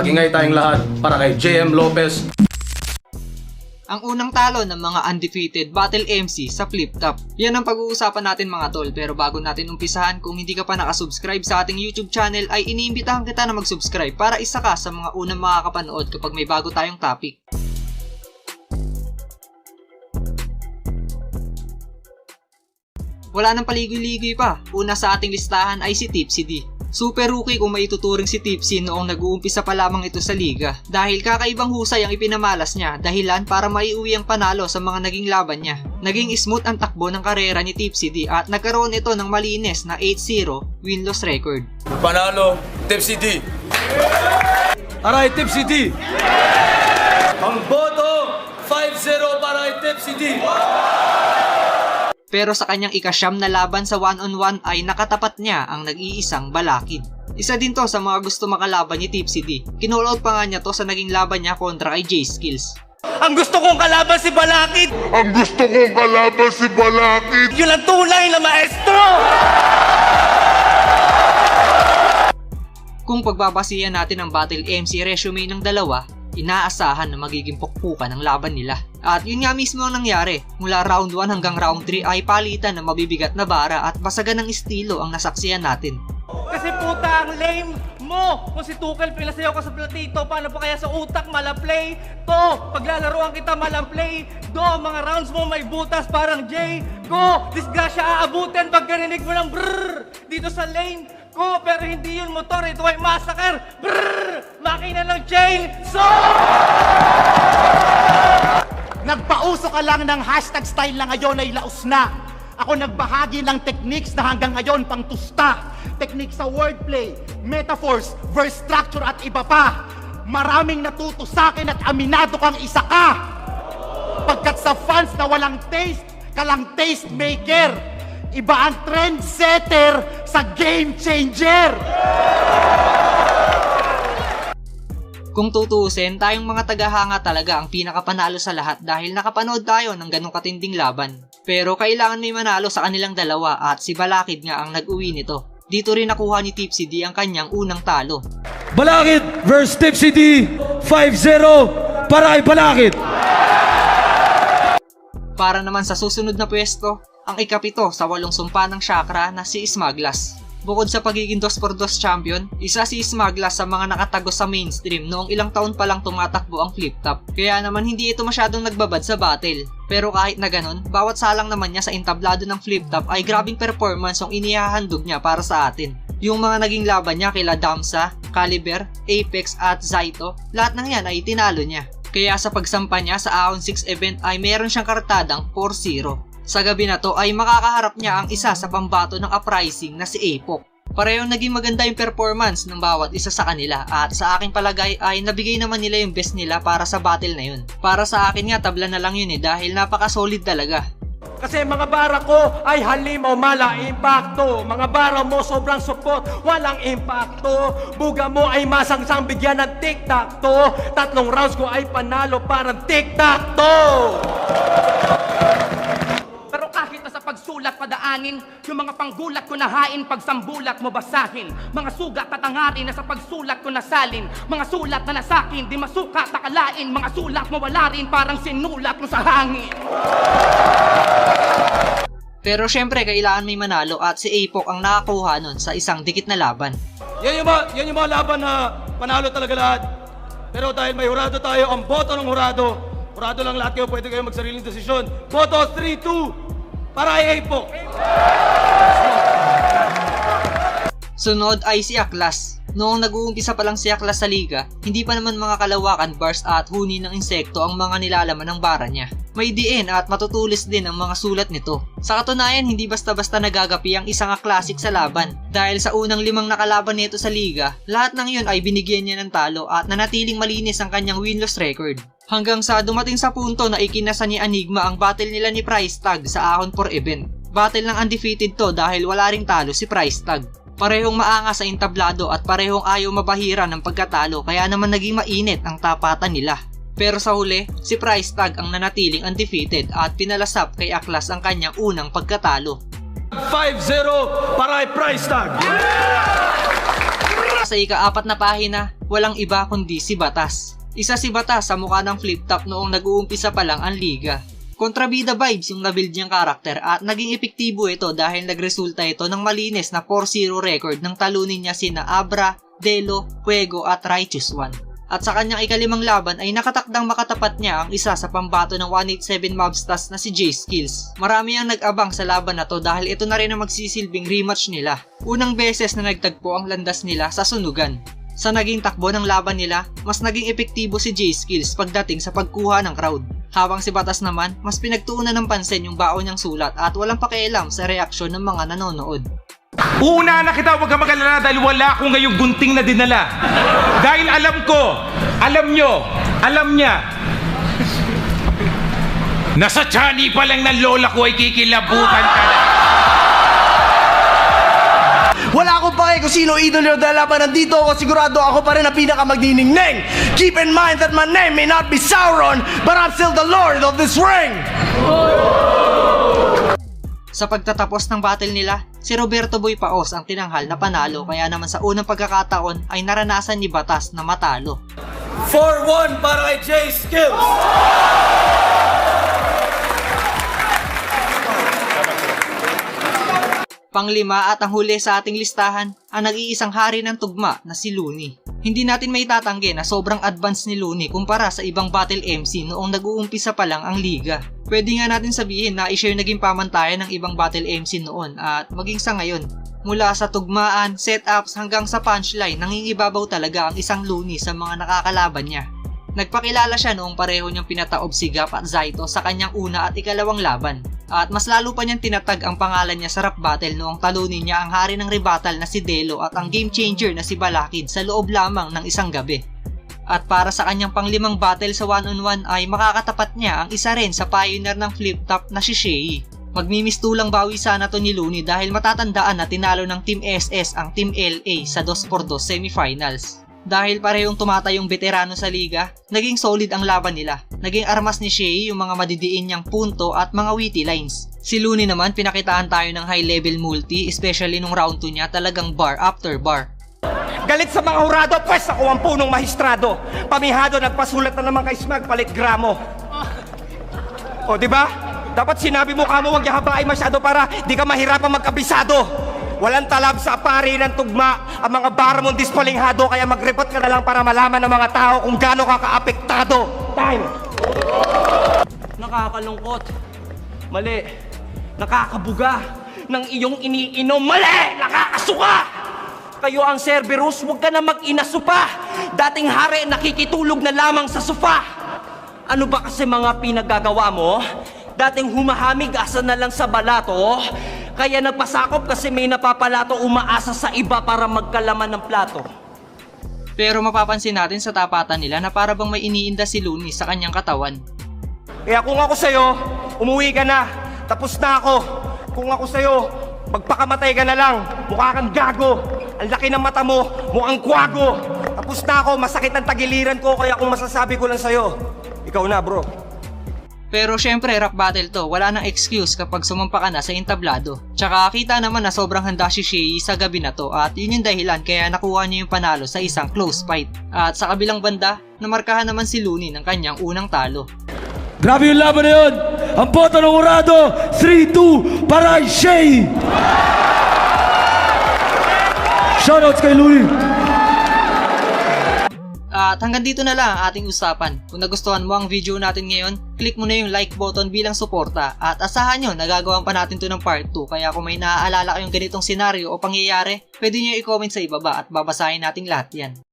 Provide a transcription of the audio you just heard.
Ingay tayong lahat para kay JM Lopez. Ang unang talo ng mga undefeated Battle MC sa Flip Top. Yan ang pag-uusapan natin mga tol, pero bago natin umpisahan, kung hindi ka pa nakasubscribe sa ating YouTube channel ay iniimbitahan kita na mag-subscribe para isa ka sa mga unang makakapanood kapag may bago tayong topic. Wala nang paligoy-ligoy pa, una sa ating listahan ay si Tipsy D. Super rookie kung maituturing si Tipsy noong nag-uumpisa pa lamang ito sa liga dahil kakaibang husay ang ipinamalas niya dahilan para maiuwi ang panalo sa mga naging laban niya. Naging smooth ang takbo ng karera ni Tipsy D at nagkaroon ito ng malinis na 8-0 win-loss record. Panalo, Tipsy D! Aray, Tipsy D! Ang boto, 5-0 para kay Tipsy D! Pero sa kanyang ikasyam na laban sa one-on-one ay nakatapat niya ang nag-iisang Balakid. Isa din to sa mga gusto makalaban ni Tipsy D. Kinall-out pa nga niya to sa naging laban niya kontra kay J-Skills. Ang gusto kong kalaban si Balakid! Yun ang tunay na maestro! Kung pagbabasihan natin ang Battle MC resume ng dalawa, inaasahan na magiging pukpukan ang laban nila. At yun nga mismo ang nangyari. Mula round 1 hanggang round 3 ay palitan ng mabibigat na bara at basagan ng estilo ang nasaksiyan natin. Kasi puta ang lame mo! Kung si Tuchel pinasayaw ka sa platito, paano pa kaya sa utak malaplay? To, paglalaroan kita malaplay. Do, mga rounds mo may butas parang J. Go, disgrasya aabutin pag garinig mo ng brrrr dito sa lane ko. Pero hindi yun motor, ito ay massacre. Brrrr, makina ng chain. So! Nagpauso ka lang ng hashtag style na ngayon ay laos na. Ako nagbahagi ng techniques na hanggang ngayon pang tusta. Techniques sa wordplay, metaphors, verse structure at iba pa. Maraming natuto sa akin at aminado kang isa ka. Pagkat sa fans na walang taste, kalang taste maker. Iba ang trendsetter sa game changer. Kung tutuusin, tayong mga tagahanga talaga ang pinakapanalo sa lahat dahil nakapanood tayo ng ganong katinding laban. Pero kailangan may manalo sa kanilang dalawa at si Balakid nga ang nag-uwi nito. Dito rin nakuha ni Tipsy D ang kanyang unang talo. Balakid vs Tipsy D, 5-0 para kay Balakid. Para naman sa susunod na pwesto, ang ikapito sa 8 sumpa ng Chakra na si Smaglas. Bukod sa pagiging 2x2 champion, isa si Smaglas sa mga nakatagos sa mainstream noong ilang taon pa lang tumatakbo ang Flip Top. Kaya naman hindi ito masyadong nagbabad sa battle. Pero kahit na ganun, bawat salang naman niya sa entablado ng Flip Top ay grabing performance ang inihahandog niya para sa atin. Yung mga naging laban niya kila Damsa, Caliber, Apex at Zaito, lahat ng yan ay tinalo niya. Kaya sa pagsampa niya sa Ahon 6 event ay meron siyang kartadang 4-0. Sa gabi na to ay makakaharap niya ang isa sa pambato ng uprising na si Apok. Parehong naging maganda yung performance ng bawat isa sa kanila at sa aking palagay ay nabigay naman nila yung best nila para sa battle na yun. Para sa akin nga tabla na lang yun dahil napaka-solid talaga. Kasi mga bara ko ay halimaw mala impacto. Mga bara mo sobrang support, walang impacto. Buga mo ay masangsang bigyan ng tic-tac-to. 3 rounds ko ay panalo parang tic-tac-to. Pero kahit na sa pagsulat padaanin, yung mga panggulat ko na hain, pagsambulat mo basahin. Mga sugat at angarin na sa pagsulat ko nasalin. Mga sulat na nasakin, di masukat akalain. Mga sulat mo wala rin, parang sinulat mo sa hangin. Pero syempre kailangan may manalo at si Apok ang nakakuha nun sa isang dikit na laban. Yan yung mga laban na panalo talaga lahat. Pero dahil may hurado tayo, ang boto ng hurado, hurado lang lahat kayo, pwede kayo magsariling desisyon. Boto 3-2 para kay Apok. Sunod ay si Aklas. Noong nag-uumpisa pa lang si Aklas sa liga, hindi pa naman mga kalawakan, bars at huni ng insekto ang mga nilalaman ng bara niya. May diin at matutulis din ang mga sulat nito. Sa katunayan, hindi basta-basta nagagapi ang isang classic sa laban. Dahil sa unang 5 nakalaban nito sa liga, lahat ng yun ay binigyan niya ng talo at nanatiling malinis ang kanyang win-loss record. Hanggang sa dumating sa punto na ikinasa ni Enigma ang battle nila ni Price Tag sa Ahon 4 event. Battle ng undefeated to dahil wala ring talo si Price Tag. Parehong maangas sa entablado at parehong ayaw mabahira ng pagkatalo kaya naman naging mainit ang tapatan nila. Pero sa huli, si Price Tag ang nanatiling undefeated at pinalasap kay Aklas ang kanyang unang pagkatalo. 5-0 para kay Price Tag. Sa ika-4 na pahina, walang iba kundi si Batas. Isa si Batas sa mukha ng flip top noong nag-uumpisa pa lang ang liga. Kontrabida vibes yung nabuild niyang karakter at naging epektibo ito dahil nagresulta ito ng malinis na 4-0 record ng talunin niya sina Abra, Delo, Fuego at Righteous One. At sa kanyang ika-5 laban ay nakatakdang makatapat niya ang isa sa pambato ng 187 Mobstars na si J Skills. Marami ang nag-abang sa laban na to dahil ito na rin ang magsisilbing rematch nila. Unang beses na nagtagpo ang landas nila sa sunugan. Sa naging takbo ng laban nila, mas naging epektibo si J Skills pagdating sa pagkuha ng crowd. Habang si Batas naman, mas pinagtuunan ng pansin yung baon niyang sulat at walang pakialam sa reaksyon ng mga nanonood. Una na kita, huwag ka mag-alala dahil wala akong ngayong gunting na dinala. Dahil alam ko, alam nyo, alam niya. Nasa tiyan pa lang ng lola ko ay kikilabutan ka na. Wala akong pake kung sino idol o dalaban. Nandito ako, sigurado ako pa rin ang pinakamagniningning. Keep in mind that my name may not be Sauron, but I'm still the Lord of this ring. Sa pagtatapos ng battle nila, si Roberto Boy Paos ang tinanghal na panalo kaya naman sa unang pagkakataon ay naranasan ni Batas na matalo. 4-1 para kay J Skills. Panglima at ang huli sa ating listahan, ang nag-iisang hari ng tugma na si Looney. Hindi natin maitatanggi na sobrang advanced ni Looney kumpara sa ibang battle MC noong nag-uumpisa pa lang ang liga. Pwede nga natin sabihin na i-share naging pamantayan ng ibang battle MC noon at maging sa ngayon. Mula sa tugmaan, setups hanggang sa punchline, nangingibabaw talaga ang isang Looney sa mga nakakalaban niya. Nagpakilala siya noong pareho niyang pinataob si Gap at Zaito sa kanyang una at ikalawang laban. At mas lalo pa niyang tinatag ang pangalan niya sa rap battle noong talunin niya ang hari ng rebattle na si Delo at ang game changer na si Balakid sa loob lamang ng isang gabi. At para sa kanyang pang-5 battle sa 1-on-1 ay makakatapat niya ang isa rin sa pioneer ng flip top na si Shea. Magmimistulang bawi sana to ni Looney dahil matatandaan na tinalo ng Team SS ang Team LA sa 2x2 semifinals. Dahil parehong tumatayong veterano sa liga, naging solid ang laban nila. Naging armas ni Shea yung mga madidiin niyang punto at mga witty lines. Si Looney naman pinakitaan tayo ng high level multi, especially nung round 2 niya talagang bar after bar. Galit sa mga hurado, pwes ako ang punong mahistrado. Pamihado, nagpasulat na naman kay Smag, palit gramo. O, di ba? Dapat sinabi mo kamo, huwag yahabain masyado para di ka mahirapan magkabisado. Walang talab sa pari ng tugma ang mga baramong dispalinghado, kaya mag-report ka na lang para malaman ng mga tao kung gaano ka kaapektado. Time! Nakakalungkot. Mali. Nakakabuga ng iyong iniinom. Mali! Nakakasuka! Kayo ang Cerberus, huwag ka na mag-inasupa. Dating hari, nakikitulog na lamang sa sofa. Ano ba kasi mga pinagagawa mo? Dating humahamig, asa na lang sa balato. Kaya nagpasakop kasi may napapalato, umaasa sa iba para magkalaman ng plato. Pero mapapansin natin sa tapatan nila na para bang may iniinda si Looney sa kanyang katawan. Kaya kung ako sa'yo, umuwi ka na. Tapos na ako. Kung ako sa'yo, magpakamatay ka na lang. Mukha kang gago. Ang laki ng mata mo, mukhang kwago. Tapos na ako, masakit ang tagiliran ko, kaya kung masasabi ko lang sa'yo, ikaw na bro. Pero syempre rap battle to, wala nang excuse kapag sumampa ka na sa entablado. Tsaka kita naman na sobrang handa si Shea sa gabi na to at yun yung dahilan kaya nakuha niya yung panalo sa isang close fight. At sa kabilang banda, namarkahan naman si Looney ng kanyang unang talo. Grabe yung laban na yun. Ang boto ng hurado, 3-2 para kay Shea. Shoutouts kay Looney. At hanggang dito na lang ang ating usapan. Kung nagustuhan mo ang video natin ngayon, click mo na yung like button bilang suporta at asahan nyo nagagawan pa natin to ng part 2. Kaya kung may naaalala kayong ganitong senaryo o pangyayari, pwede nyo i-comment sa ibaba at babasahin natin lahat yan.